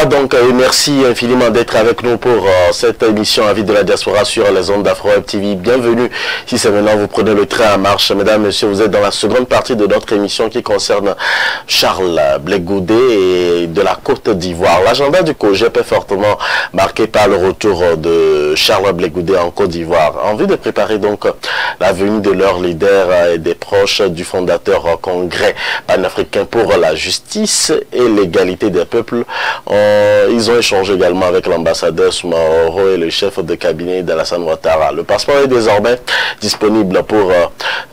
Bonsoir donc et merci infiniment d'être avec nous pour cette émission Avis de la diaspora sur les ondes d'Afro Web TV. Bienvenue si c'est maintenant vous prenez le train en marche. Mesdames, messieurs, vous êtes dans la seconde partie de notre émission qui concerne Charles Blé Goudé et de la Côte d'Ivoire. L'agenda du COGEP est fortement marqué par le retour de Charles Blé Goudé en Côte d'Ivoire. En vue de préparer donc la venue de leurs leaders et des proches du fondateur congrès panafricain pour la justice et l'égalité des peuples, ils ont échangé également avec l'ambassadeur Soumaoro et le chef de cabinet d'Alassane Ouattara. Le passeport est désormais disponible pour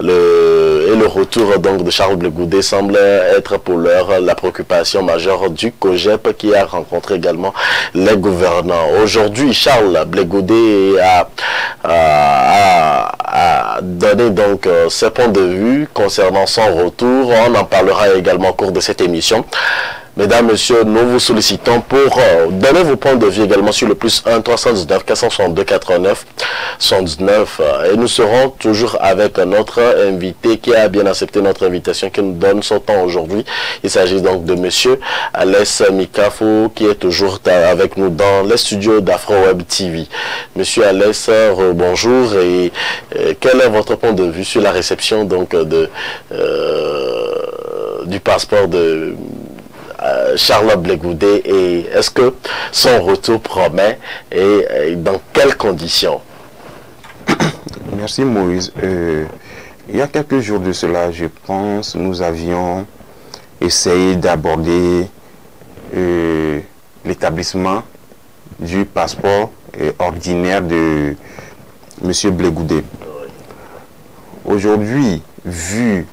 le retour donc de Charles Blé Goudé semble être pour l'heure la préoccupation majeure du COGEP qui a rencontré également les gouvernants. Aujourd'hui, Charles Blé Goudé a donné donc ses points de vue concernant son retour. On en parlera également au cours de cette émission. Mesdames, Messieurs, nous vous sollicitons pour donner vos points de vue également sur le plus 1 319 462 89 79. Et nous serons toujours avec notre invité qui a bien accepté notre invitation, qui nous donne son temps aujourd'hui. Il s'agit donc de Monsieur Alès Mikafo qui est toujours avec nous dans les studios d'Afro Web TV. Monsieur Alès, bonjour et quel est votre point de vue sur la réception donc du passeport de Charles Blé Goudé et est-ce que son retour promet et dans quelles conditions? Merci Moïse. Il y a quelques jours de cela, je pense, nous avions essayé d'aborder l'établissement du passeport ordinaire de M. Blé Goudé. Aujourd'hui, vu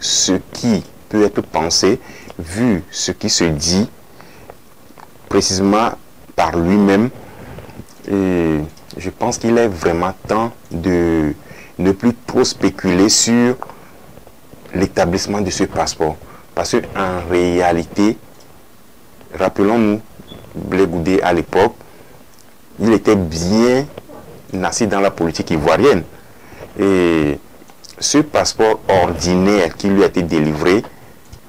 ce qui peut être pensé, vu ce qui se dit précisément par lui-même, je pense qu'il est vraiment temps de ne plus trop spéculer sur l'établissement de ce passeport. Parce qu'en réalité, rappelons-nous, Blé Goudé à l'époque, il était bien assis dans la politique ivoirienne. Et ce passeport ordinaire qui lui a été délivré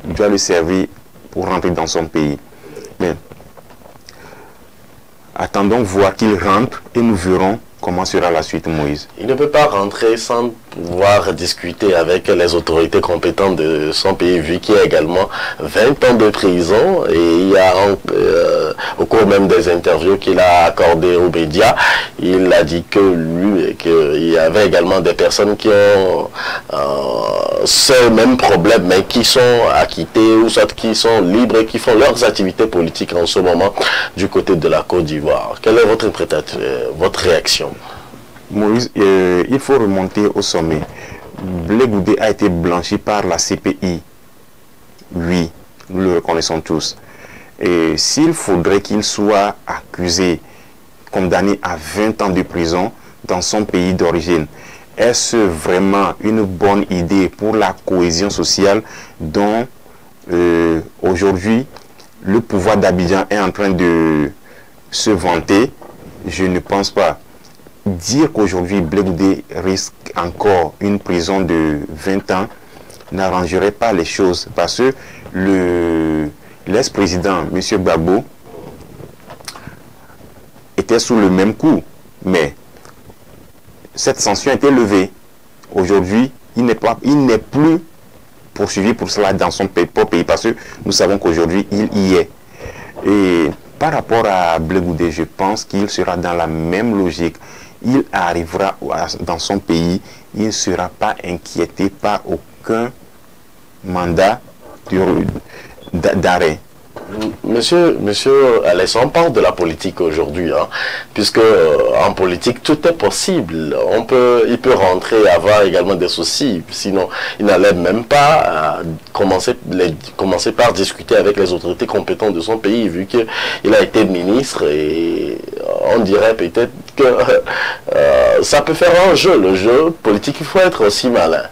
doit le servir pour rentrer dans son pays. Mais attendons voir qu'il rentre et nous verrons comment sera la suite, Moïse. Il ne peut pas rentrer sans pouvoir discuter avec les autorités compétentes de son pays, vu qu'il y a également 20 ans de prison et il y a au cours même des interviews qu'il a accordées aux médias, il a dit que lui, qu'il y avait également des personnes qui ont ce même problème, mais qui sont acquittées ou soit qui sont libres et qui font leurs activités politiques en ce moment du côté de la Côte d'Ivoire. Quelle est votre interprétation, votre réaction? Moïse, il faut remonter au sommet. Blé Goudé a été blanchi par la CPI. Oui, nous le reconnaissons tous. Et s'il faudrait qu'il soit accusé, condamné à 20 ans de prison dans son pays d'origine, est-ce vraiment une bonne idée pour la cohésion sociale dont aujourd'hui le pouvoir d'Abidjan est en train de se vanter? Je ne pense pas. Dire qu'aujourd'hui Blé Goudé risque encore une prison de 20 ans n'arrangerait pas les choses parce que l'ex-président, M. Gbagbo, était sous le même coup. Mais cette sanction a été levée. Aujourd'hui, il n'est plus poursuivi pour cela dans son propre pays parce que nous savons qu'aujourd'hui, il y est. Et par rapport à Blé Goudé, je pense qu'il sera dans la même logique. Il arrivera dans son pays, il ne sera pas inquiété par aucun mandat d'arrêt. Monsieur Alès, on parle de la politique aujourd'hui, hein, puisque en politique tout est possible. Il peut rentrer et avoir également des soucis, sinon il n'allait même pas commencer par discuter avec les autorités compétentes de son pays, vu qu'il a été ministre et on dirait peut-être que ça peut faire un jeu, le jeu politique, il faut être aussi malin.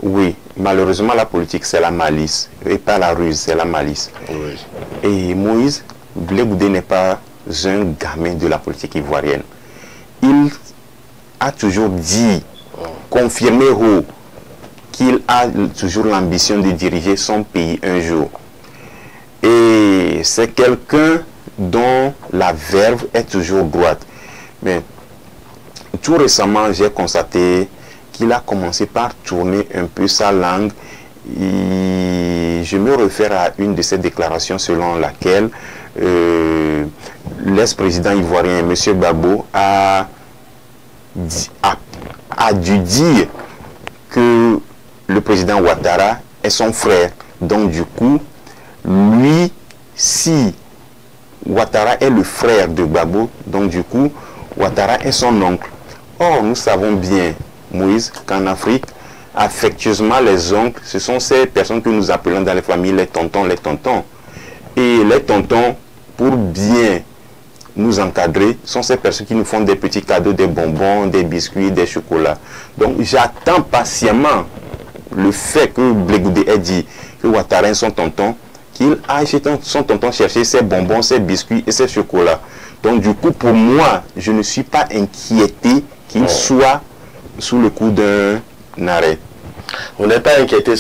Oui, malheureusement la politique c'est la malice, et pas la ruse, c'est la malice. Oui. Et Moïse, Blé Goudé n'est pas un gamin de la politique ivoirienne. Il a toujours dit, confirmé qu'il a toujours l'ambition de diriger son pays un jour. Et c'est quelqu'un dont la verve est toujours droite. Mais tout récemment, j'ai constaté qu'il a commencé par tourner un peu sa langue. Et je me réfère à une de ses déclarations selon laquelle l'ex-président ivoirien, M. Gbagbo, a dû dire que le président Ouattara est son frère. Donc du coup, lui, si Ouattara est le frère de Gbagbo, donc du coup, Ouattara est son oncle. Or, nous savons bien, Moïse, qu'en Afrique, affectueusement, les oncles, ce sont ces personnes que nous appelons dans les familles les tontons, les tontons. Et les tontons, pour bien nous encadrer, sont ces personnes qui nous font des petits cadeaux, des bonbons, des biscuits, des chocolats. Donc, j'attends patiemment le fait que Blé Goudé ait dit que Ouattara est son tonton, qu'il aille chez son tonton chercher ses bonbons, ses biscuits et ses chocolats. Donc, du coup, pour moi, je ne suis pas inquiété qu'il soit sous le coup d'un arrêt. Vous n'êtes pas inquiété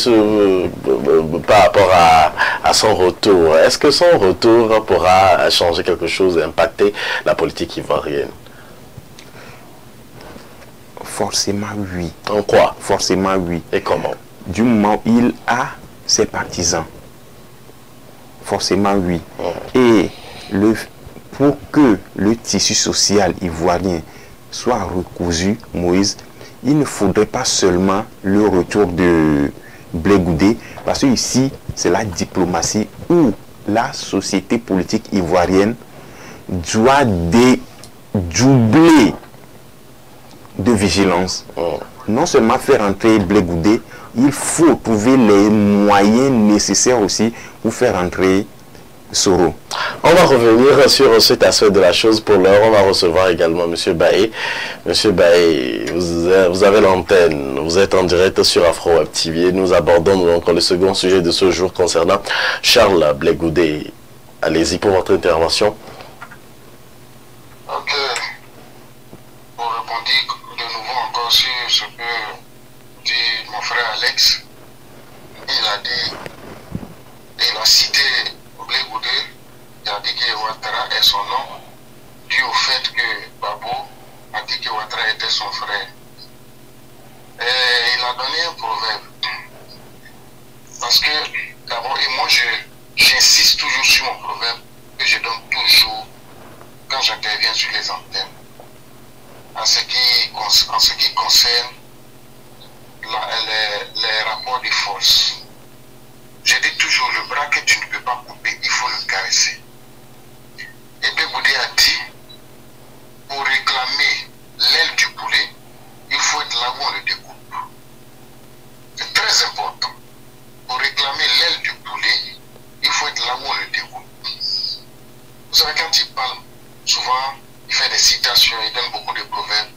par rapport à son retour. Est-ce que son retour pourra changer quelque chose et impacter la politique ivoirienne? Forcément oui. En quoi? Forcément oui. Et comment? Du moment où il a ses partisans. Forcément oui. Et pour que le tissu social ivoirien soit recousu, Moïse, il ne faudrait pas seulement le retour de Blé Goudé, parce que ici, c'est la diplomatie où la société politique ivoirienne doit doubler de vigilance. Non seulement faire entrer Blé Goudé, il faut trouver les moyens nécessaires aussi pour faire entrer Soro. On va revenir sur cet aspect de la chose. Pour l'heure, on va recevoir également M. Baé. M. Baé, vous avez l'antenne. Vous êtes en direct sur Afro Web TV. Nous abordons donc le second sujet de ce jour concernant Charles Blé Goudé. Allez-y pour votre intervention. Ok. Pour répondre de nouveau encore sur ce que dit mon frère Alex, il a cité Blé Goudé, il a dit que Ouattara est son nom, dû au fait que Gbagbo a dit que Ouattara était son frère. Et il a donné un proverbe. Parce que, d'abord, et moi j'insiste toujours sur mon proverbe que je donne toujours quand j'interviens sur les antennes. En ce qui concerne les rapports de force. Je dis toujours, le bras que tu ne peux pas couper, il faut le caresser. Et Blé Goudé a dit, pour réclamer l'aile du poulet, il faut être là où on le découpe. C'est très important. Pour réclamer l'aile du poulet, il faut être là où on le découpe. Vous savez, quand il parle, souvent, il fait des citations, il donne beaucoup de proverbes,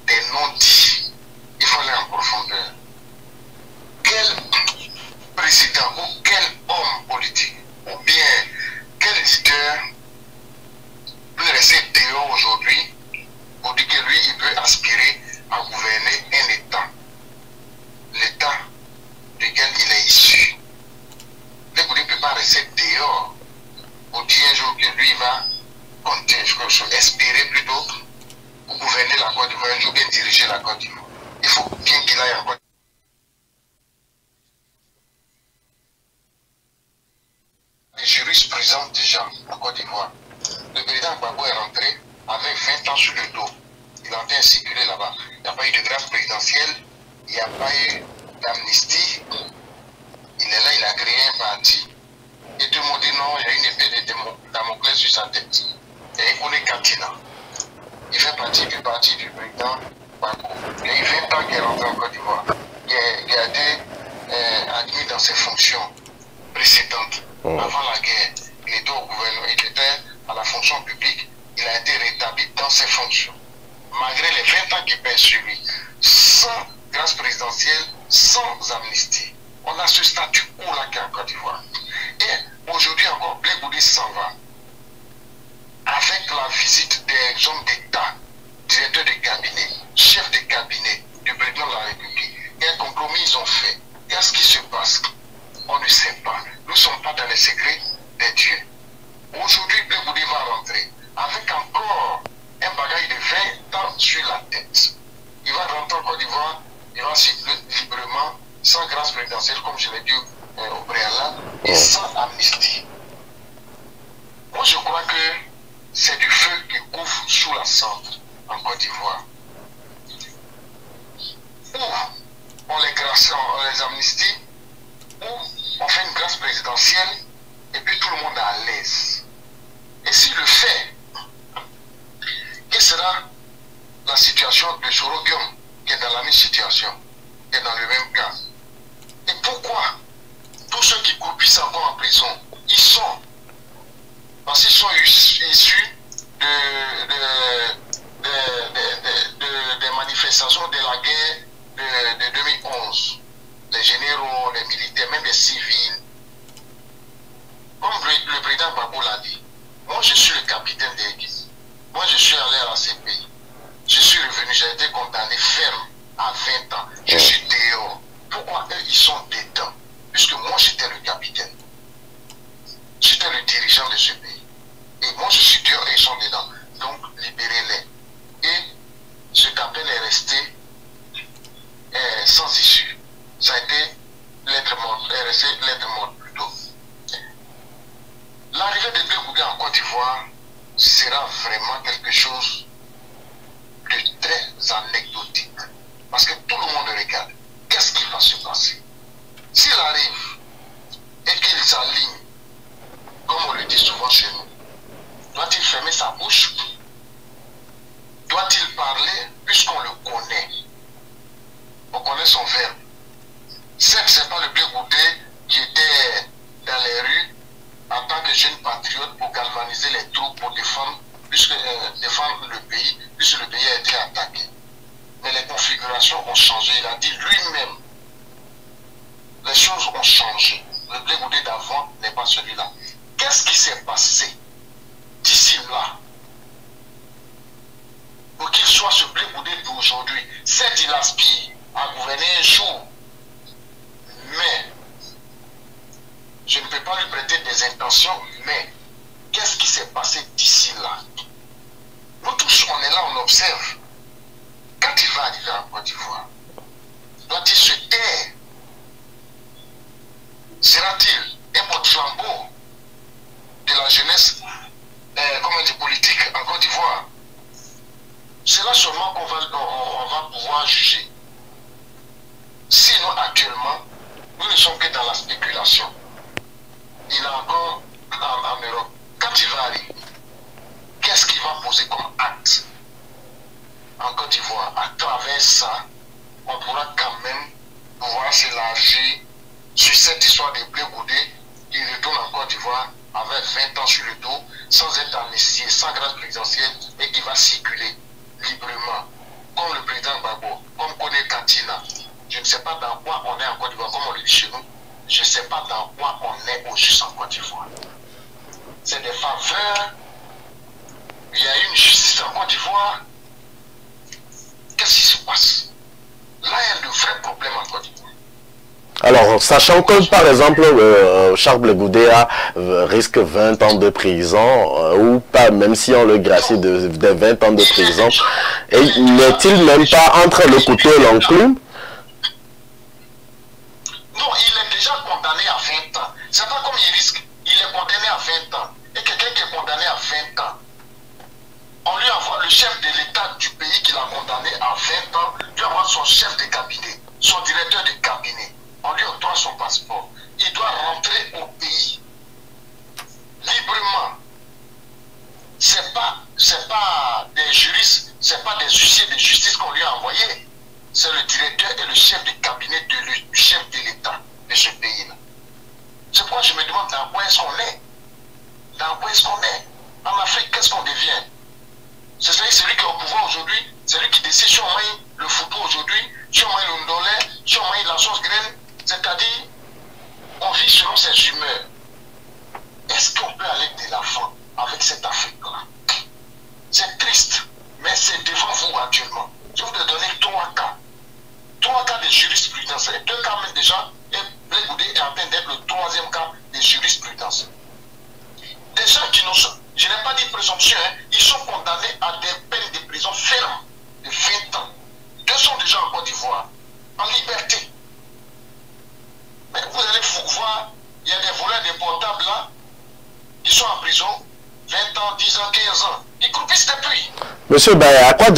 des non-dits. Il faut aller en profondeur. Quel président ou quel homme politique ou bien quel leader peut rester dehors aujourd'hui pour dire que lui, il peut aspirer à gouverner un État, l'État duquel il est issu. Blé Goudé ne peut pas rester dehors pour dire un jour que lui va compter, espérer plutôt pour gouverner la Côte d'Ivoire, un jour bien diriger la Côte d'Ivoire. Il faut bien qu'il aille en Côte d'Ivoire. Les jurisprudence déjà en Côte d'Ivoire. Le président Gbagbo est rentré avec 20 ans sur le dos. Il est en train de circuler là-bas. Il n'y a pas eu de grâce présidentielle, il n'y a pas eu d'amnistie. Il est là, il a créé un parti. Et tout le monde dit non, il y a une épée de Damoclès sur sa tête. Et il connaît Katina. Il fait partie du parti du président Gbagbo. Il y a eu 20 ans qu'il est rentré en Côte d'Ivoire. Il a été admis dans ses fonctions précédentes. Avant la guerre, il était au gouvernement, il était à la fonction publique, il a été rétabli dans ses fonctions. Malgré les 20 ans qu'il pèse sur lui, sans grâce présidentielle, sans amnistie. On a ce statu quo là qui est en Côte d'Ivoire. Et aujourd'hui encore, Blé Goudé s'en va. Avec la visite des hommes d'État, directeurs de cabinet, chefs de cabinet du président de la République. Quel compromis ils ont fait? Qu'est-ce qui se passe? On ne sait pas. Nous ne sommes pas dans les secrets des la centre en Côte d'Ivoire, où on les amnistie, où on fait une grâce présidentielle et puis tout le monde est à l'aise. Et si le fait, quelle sera la situation de Sorogium qui est dans la même situation, qui est dans le même cas? Et pourquoi tous ceux qui coupent encore en prison, ils sont, parce qu'ils sont issus des manifestations de la guerre de 2011, les généraux, les militaires, même les civils. Comme le président Gbagbo l'a dit, moi je suis le capitaine des églises. Moi je suis allé à la CPI. Je suis revenu, j'ai été condamné ferme à 20 ans. Je suis dehors. Pourquoi eux ils sont dedans? Puisque moi j'étais le capitaine. J'étais le dirigeant de ce pays. Et moi je suis dehors et ils sont dedans. Donc libérez-les. Et ce capitaine est resté sans issue. Ça a été lettre morte, est resté lettre morte plutôt. L'arrivée de Blé Goudé en Côte d'Ivoire sera vraiment quelque chose de très anecdotique. Parce que tout le monde regarde. Qu'est-ce qui va se passer? S'il arrive et qu'il s'aligne, comme on le dit souvent chez nous, doit-il fermer sa bouche? Doit-il parler puisqu'on le connaît? On connaît son verbe. Certes, ce n'est pas le Blé Goudé qui était dans les rues en tant que jeune patriote pour galvaniser les troupes pour défendre le pays, puisque le pays a été attaqué. Mais les configurations ont changé. Il a dit lui-même, les choses ont changé. Le Blé Goudé d'avant n'est pas celui-là. Qu'est-ce qui s'est passé d'ici là pour qu'il soit ce Blé Goudé d'aujourd'hui? Certes, il aspire à gouverner un jour, mais je ne peux pas lui prêter des intentions, mais qu'est-ce qui s'est passé d'ici là? Nous tous, on est là, on observe. Quand il va arriver en Côte d'Ivoire, doit-il se taire? Sera-t-il un porte-flambeau de la jeunesse politique en Côte d'Ivoire? C'est là seulement qu'on va pouvoir juger. Sinon, actuellement, nous ne sommes que dans la spéculation. Il est encore en Europe. Quand il va arriver, qu'est-ce qu'il va poser comme acte en Côte d'Ivoire? À travers ça, on pourra quand même pouvoir s'élargir sur cette histoire de Blé Goudé qui retourne en Côte d'Ivoire avec 20 ans sur le dos, sans être amnistié, sans grâce présidentielle, et qui va circuler librement, comme le président Gbagbo, comme Kone Katina. Je ne sais pas dans quoi on est en Côte d'Ivoire, comme on le dit chez nous. Je ne sais pas dans quoi on est au juste en Côte d'Ivoire. C'est des faveurs. Il y a une justice en Côte d'Ivoire. Qu'est-ce qui se passe? Là, il y a de vrais problèmes en Côte d'Ivoire. Alors, sachant que, par exemple, Charles Blé Goudé risque 20 ans de prison, ou pas, même si on le gracie de 20 ans de prison, et n'est-il même pas entre le couteau et l'enclume? Non, il est déjà condamné à 20 ans. C'est pas comme il risque. Il est condamné à 20 ans. Et quelqu'un qui est condamné à 20 ans, on lui envoie le chef de l'État du pays qui l'a condamné à 20 ans, lui envoie son chef de cabinet, son directeur de cabinet. On lui octroie son passeport. Il doit rentrer au pays librement. C'est pas des juristes, c'est pas des huissiers de justice qu'on lui a envoyé. C'est le directeur et le chef de cabinet du chef de l'État de ce pays-là. C'est pourquoi je me demande dans quoi est-ce qu'on est. Dans quoi est-ce qu'on est? En Afrique, qu'est-ce qu'on devient? C'est celui qui est au pouvoir aujourd'hui, c'est lui qui décide si on mange le football aujourd'hui, si on mange le ndolé, si on mange la sauce graine. C'est-à-dire, on vit selon ses humeurs. Est-ce qu'on peut aller de l'avant avec cette Afrique-là? C'est triste, mais c'est devant vous actuellement. Je vais vous donner 3 cas. 3 cas de jurisprudence. Et 2 cas même déjà, et Blé Goudé est en train d'être le 3e cas de jurisprudence. Des gens qui n'ont, je n'ai pas dit présomption, hein, ils sont condamnés à des peines de prison fermes de 20 ans. 2 sont déjà en Côte d'Ivoire, en liberté. Mais vous allez voir, il y a des voleurs de portables là, qui sont en prison, 20 ans, 10 ans, 15 ans. Ils croupissent depuis. Monsieur Baye, à quoi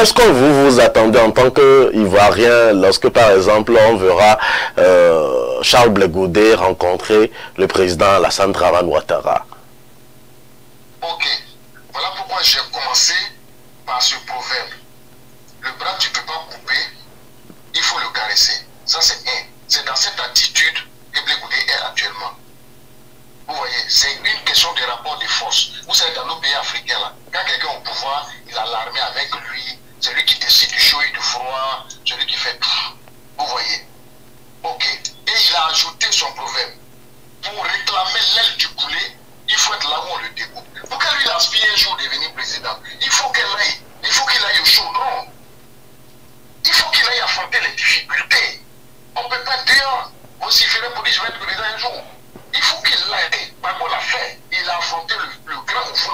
est-ce que vous vous attendez en tant qu'Ivoirien lorsque, par exemple, on verra Charles Blé Goudé rencontrer le président Alassane Dramane Ouattara? Ok, voilà pourquoi j'ai commencé par ce proverbe. Le bras, tu ne peux pas couper, il faut le caresser. Ça, c'est un. C'est dans cette attitude que Blé Goudé est actuellement. Vous voyez, c'est une question de rapport de force. Vous savez, dans nos pays africains, là, quand quelqu'un est au pouvoir, il a l'armée avec lui, c'est lui qui décide du chaud et du froid, celui qui fait tout. Vous voyez. Ok. Et il a ajouté son proverbe. Pour réclamer l'aile du poulet, il faut être là où on le découpe. Pour que lui aspire un jour devenir président, il faut qu'il aille au chaudron. Il faut qu'il aille affronter les difficultés. On ne peut pas dire, aussi faire pour dire je vais être président un jour. Il faut qu'il l'aille. Bako l'a fait. Il a affronté le grand feu.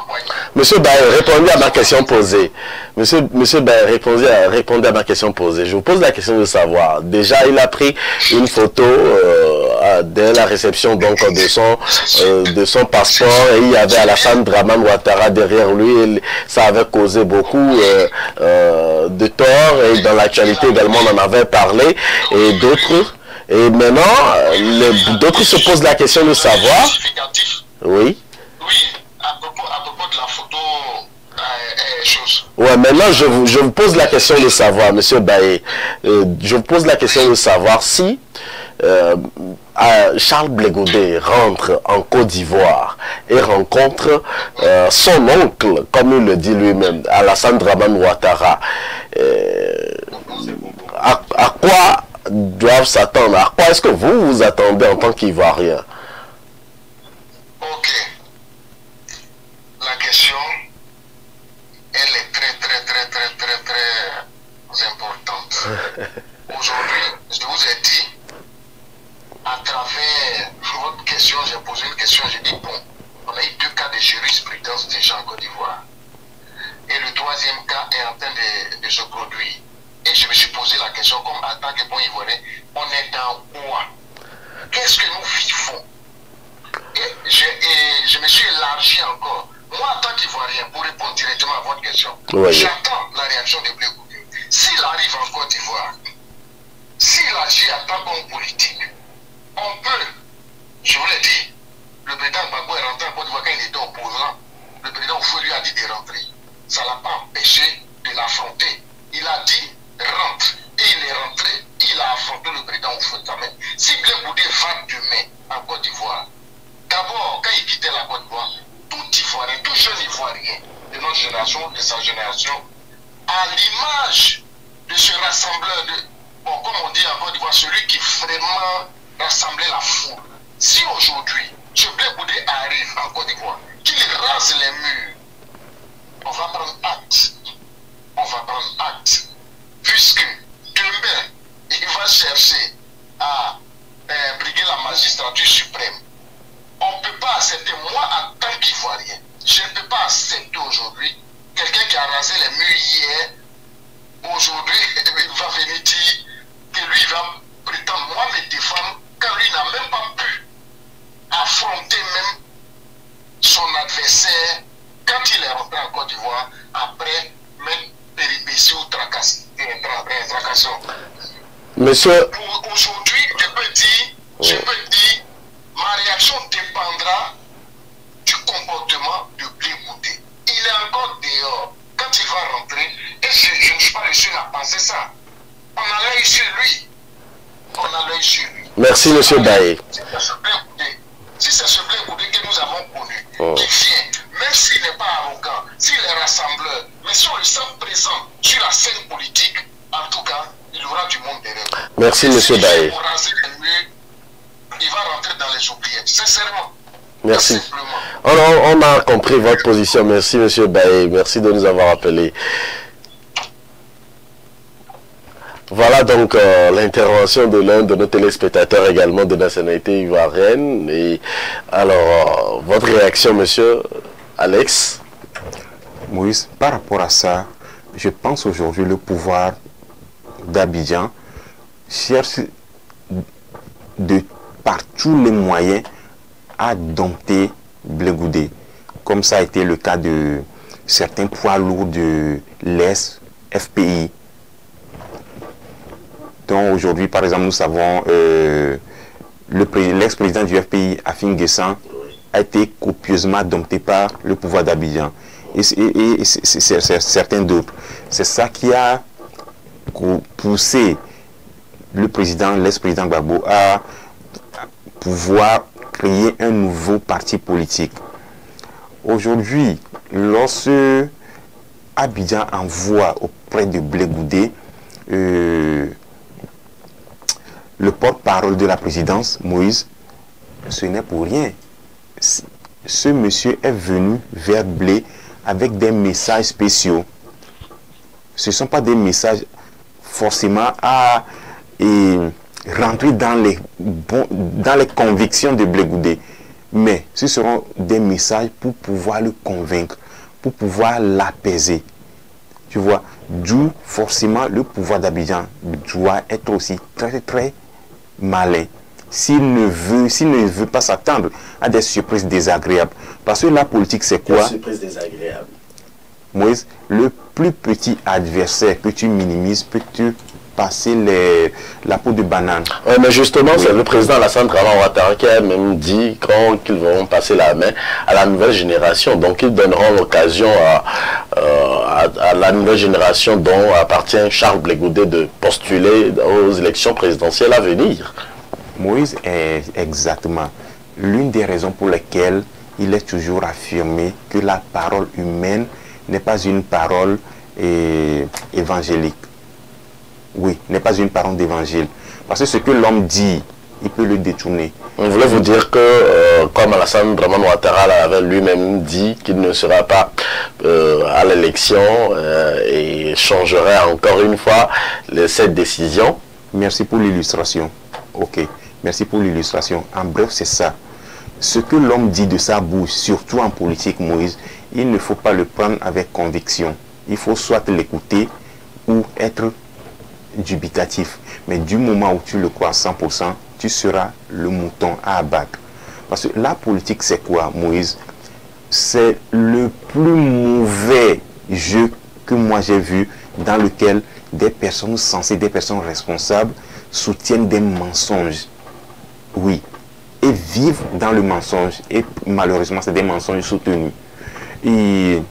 Monsieur Baye, répondez à ma question posée. Monsieur Baye, répondez à ma question posée. Je vous pose la question de savoir. Déjà, il a pris une photo dès la réception donc, de son passeport et il y avait Alassane Dramane Ouattara derrière lui. Et ça avait causé beaucoup de tort et dans l'actualité également on en avait parlé et d'autres. Et maintenant, d'autres se posent la question de savoir. Oui. Oui, à propos de la photo, chose. Ouais, maintenant, je vous pose la question de savoir, monsieur Baye. Je vous pose la question de savoir si Charles Blé Goudé rentre en Côte d'Ivoire et rencontre son oncle, comme il le dit lui-même, Alassane Dramane Ouattara. À quoi doivent s'attendre? À quoi est-ce que vous vous attendez en tant qu'Ivoirien? Ok. La question, elle est très importante. Aujourd'hui, je vous ai dit, à travers votre question, j'ai posé une question, j'ai dit, bon, on a eu 2 cas de jurisprudence déjà en Côte d'Ivoire. Et le 3e cas est en train de se produire. Et je me suis posé la question, comme en tant que bon Ivoirien, on est dans quoi? Qu'est-ce que nous vivons? Et je me suis élargi encore. Moi, en tant qu'Ivoirien, pour répondre directement à votre question, oui, j'attends la réaction de Blé Goudé. S'il arrive en Côte d'Ivoire, s'il agit en tant qu'homme politique, on peut, je vous l'ai dit, le président Gbagbo est rentré en Côte d'Ivoire quand il était opposant. Le président Oufou lui a dit de rentrer. Ça ne l'a pas empêché de l'affronter. Il a dit rentre. Et il est rentré, il a affronté le président Oufou. Si Blé Goudé va demain en Côte d'Ivoire, d'abord, quand il quittait la Côte d'Ivoire, tout Ivoirien, tout jeune Ivoirien de notre génération, de sa génération, à l'image de ce rassembleur, comme on dit en Côte d'Ivoire, celui qui vraiment rassemblait la foule. Si aujourd'hui, ce Blé Goudé arrive en Côte d'Ivoire, qu'il rase les murs, on va prendre acte. On va prendre acte. Puisque demain, il va chercher à briguer la magistrature suprême. On ne peut pas accepter, moi en tant qu'Ivoirien, je ne peux pas accepter aujourd'hui quelqu'un qui a rasé les murs hier, aujourd'hui il va venir dire que lui va prétendre moi me défendre quand lui n'a même pas pu affronter même son adversaire quand il est rentré en Côte d'Ivoire après même péripéties ou tracassions. Monsieur. Aujourd'hui, je peux dire, ma réaction dépendra du comportement de Blé Goudé. Il est encore dehors. Quand il va rentrer, et je ne suis pas le seul à penser ça. On a l'œil sur lui. On a l'œil sur lui. Merci, monsieur Baye. Si c'est ce Blé Goudé que nous avons connu, qui vient, même s'il n'est pas arrogant, s'il est rassembleur, mais si on le sent présent sur la scène politique, en tout cas, il aura du monde derrière. Merci, monsieur Baye. Pour raser les murs, il va rentrer dans les oubliettes, sincèrement. Merci. On a compris votre position. Merci, monsieur Baye. Merci de nous avoir appelés. Voilà donc l'intervention de l'un de nos téléspectateurs également de nationalité ivoirienne. Et alors, votre réaction, monsieur Alex? Moïse, par rapport à ça, je pense aujourd'hui le pouvoir d'Abidjan cherche par tous les moyens à dompter Blé Goudé, comme ça a été le cas de certains poids lourds de l'Est, FPI, dont aujourd'hui, par exemple, nous savons l'ex-président du FPI, Afin Guessan, a été copieusement dompté par le pouvoir d'Abidjan et certains d'autres. C'est ça qui a poussé le président, l'ex-président Gbagbo à pouvoir créer un nouveau parti politique. Aujourd'hui, lorsque Abidjan envoie auprès de Blé Goudé le porte-parole de la présidence, Moïse, ce n'est pour rien. Ce monsieur est venu vers Blé avec des messages spéciaux. Ce ne sont pas des messages forcément à rentrer dans les convictions de Blé Goudé, mais ce seront des messages pour pouvoir le convaincre, pour pouvoir l'apaiser. Tu vois, d'où forcément le pouvoir d'Abidjan doit être aussi très très malin s'il ne veut pas s'attendre à des surprises désagréables. Parce que la politique, c'est quoi? Des surprises désagréables. Moïse, le plus petit adversaire que tu minimises peut te passer la peau de banane. Oui, mais justement, oui, c'est le président Alassane Ouattara qui a même dit qu'ils vont passer la main à la nouvelle génération. Donc, ils donneront l'occasion à la nouvelle génération dont appartient Charles Blé Goudé de postuler aux élections présidentielles à venir. Moïse est exactement l'une des raisons pour lesquelles il est toujours affirmé que la parole humaine n'est pas une parole évangélique. Oui, n'est pas une parole d'évangile. Parce que ce que l'homme dit, il peut le détourner. On voulait vous dire que, comme Alassane Ouattara avait lui-même dit qu'il ne sera pas à l'élection et changerait encore une fois cette décision. Merci pour l'illustration. Ok, merci pour l'illustration. En bref, c'est ça. Ce que l'homme dit de sa bouche, surtout en politique, Moïse, il ne faut pas le prendre avec conviction. Il faut soit l'écouter ou être dubitatif. Mais du moment où tu le crois à 100%, tu seras le mouton à abattre. Parce que la politique, c'est quoi, Moïse? C'est le plus mauvais jeu que moi j'ai vu, dans lequel des personnes sensées, des personnes responsables soutiennent des mensonges. Oui. Et vivent dans le mensonge. Et malheureusement, c'est des mensonges soutenus. Et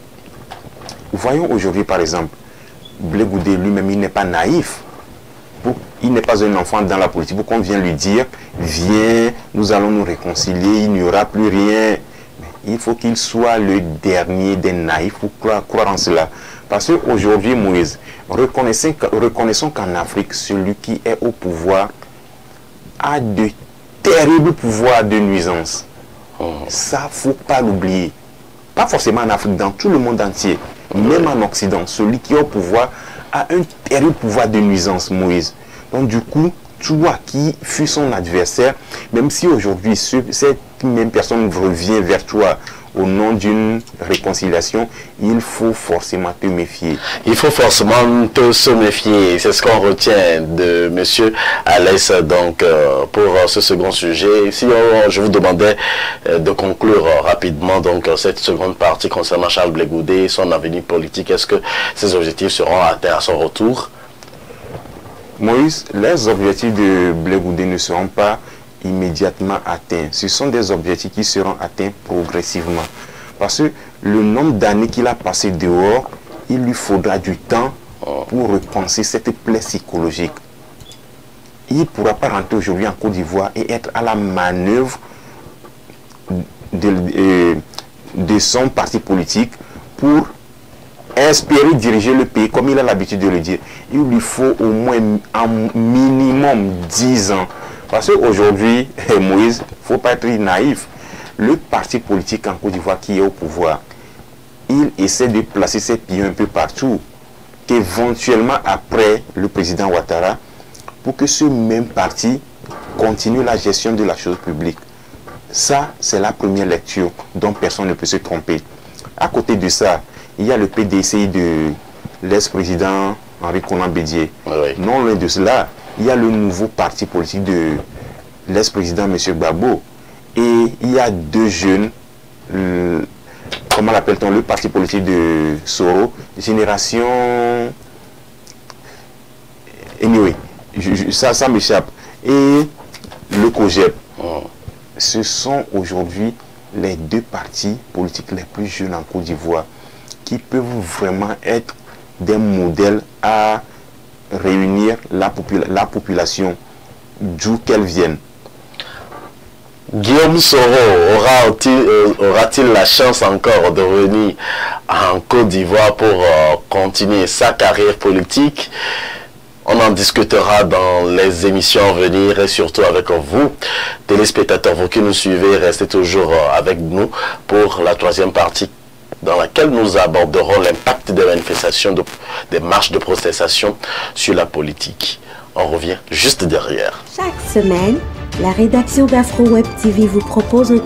voyons aujourd'hui, par exemple, Blé Goudé lui-même, il n'est pas naïf. Il n'est pas un enfant dans la politique. Pourquoi on vient lui dire, viens, nous allons nous réconcilier, il n'y aura plus rien. Mais il faut qu'il soit le dernier des naïfs pour croire en cela. Parce qu'aujourd'hui, Moïse, reconnaissons qu'en Afrique, celui qui est au pouvoir a de terribles pouvoirs de nuisance. Ça, il ne faut pas l'oublier. Pas forcément en Afrique, dans tout le monde entier. Même en Occident, celui qui est au pouvoir a un terrible pouvoir de nuisance, Moïse. Donc du coup, toi qui fus son adversaire, même si aujourd'hui cette même personne revient vers toi au nom d'une réconciliation, il faut forcément te méfier. Il faut forcément se méfier. C'est ce qu'on retient de M. Alès. Donc, pour ce second sujet, si je vous demandais de conclure rapidement donc cette seconde partie concernant Charles Blé Goudé et son avenir politique, est-ce que ses objectifs seront atteints à son retour? Moïse, les objectifs de Blé Goudé ne seront pas immédiatement atteints. Ce sont des objectifs qui seront atteints progressivement. Parce que le nombre d'années qu'il a passé dehors, il lui faudra du temps pour repenser cette plaie psychologique. Il ne pourra pas rentrer aujourd'hui en Côte d'Ivoire et être à la manœuvre de son parti politique pour espérer diriger le pays comme il a l'habitude de le dire. Il lui faut au moins un minimum 10 ans. Parce qu'aujourd'hui, Moïse, il ne faut pas être naïf. Le parti politique en Côte d'Ivoire qui est au pouvoir, il essaie de placer ses pions un peu partout, qu'éventuellement après le président Ouattara, pour que ce même parti continue la gestion de la chose publique. Ça, c'est la première lecture dont personne ne peut se tromper. À côté de ça, il y a le PDCI de l'ex-président Henri Konan Bédié. Oui. Non loin de cela, il y a le nouveau parti politique de l'ex-président M. Gbagbo. Et il y a deux jeunes comment l'appelle-t-on, le parti politique de Soro, Génération... Anyway, ça m'échappe. Et le COGEP, ce sont aujourd'hui les deux partis politiques les plus jeunes en Côte d'Ivoire qui peuvent vraiment être des modèles à réunir la population d'où qu'elle vienne. Guillaume Soro aura-t-il la chance encore de revenir en Côte d'Ivoire pour continuer sa carrière politique? On en discutera dans les émissions à venir et surtout avec vous, téléspectateurs, vous qui nous suivez, restez toujours avec nous pour la troisième partie dans laquelle nous aborderons l'impact des manifestations, des marches de protestation sur la politique. On revient juste derrière. Chaque semaine, la rédaction d'Afro Web TV vous propose un